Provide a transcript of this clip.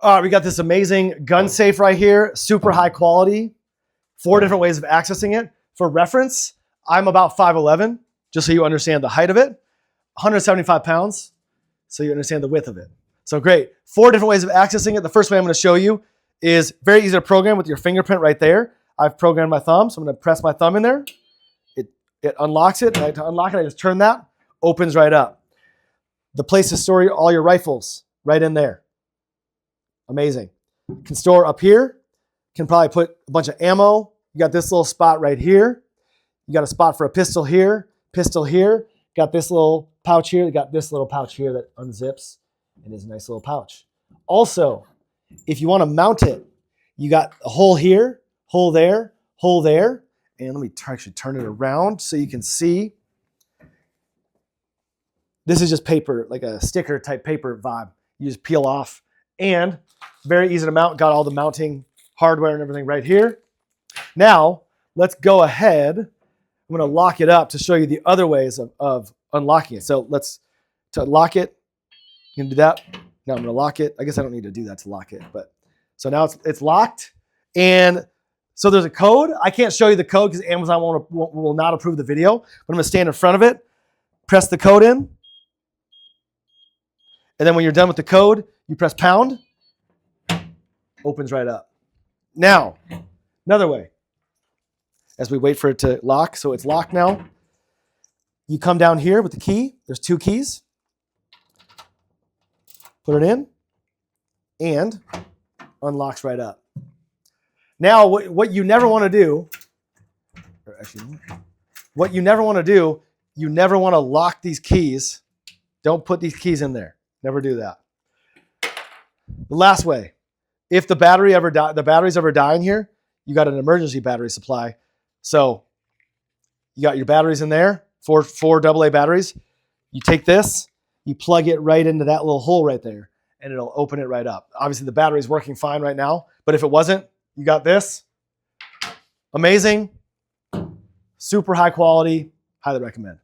All right, we got this amazing gun safe right here, super high quality. 4 different ways of accessing it. For reference, I'm about 5'11", just so you understand the height of it. 175 pounds, so you understand the width of it. So great. 4 different ways of accessing it. The first way I'm going to show you is very easy to program with your fingerprint right there. I've programmed my thumb, so I'm going to press my thumb in there. It unlocks it. And to unlock it, I just turn that, opens right up. The place to store all your rifles, right in there. Amazing. Can store up here. Can probably put a bunch of ammo. You got this little spot right here. You got a spot for a pistol here. Got this little pouch here. You got this little pouch here that unzips and is a nice little pouch. Also, if you want to mount it, you got a hole here, hole there, hole there. And let me actually turn it around so you can see. This is just paper, like a sticker type paper vibe. You just peel off. And very easy to mount. Got all the mounting hardware and everything right here. Now, let's go ahead. I'm going to lock it up to show you the other ways of unlocking it. So to lock it, you can do that. Now I'm going to lock it. I guess I don't need to do that to lock it. But so now it's locked. And so there's a code. I can't show you the code because Amazon will not approve the video. But I'm going to stand in front of it, press the code in. And then when you're done with the code, you press pound, opens right up. Now, another way, as we wait for it to lock, so it's locked now, you come down here with the key. There's 2 keys. Put it in, and unlocks right up. Now, what you never want to do, or actually, what you never want to do, you never want to lock these keys. Don't put these keys in there. Never do that. The last way, if the batteries ever die in here, you got an emergency battery supply. So you got your batteries in there, four AA batteries. You take this, you plug it right into that little hole right there, and it'll open it right up. Obviously, the battery's working fine right now, but if it wasn't, you got this. Amazing, super high quality, highly recommend.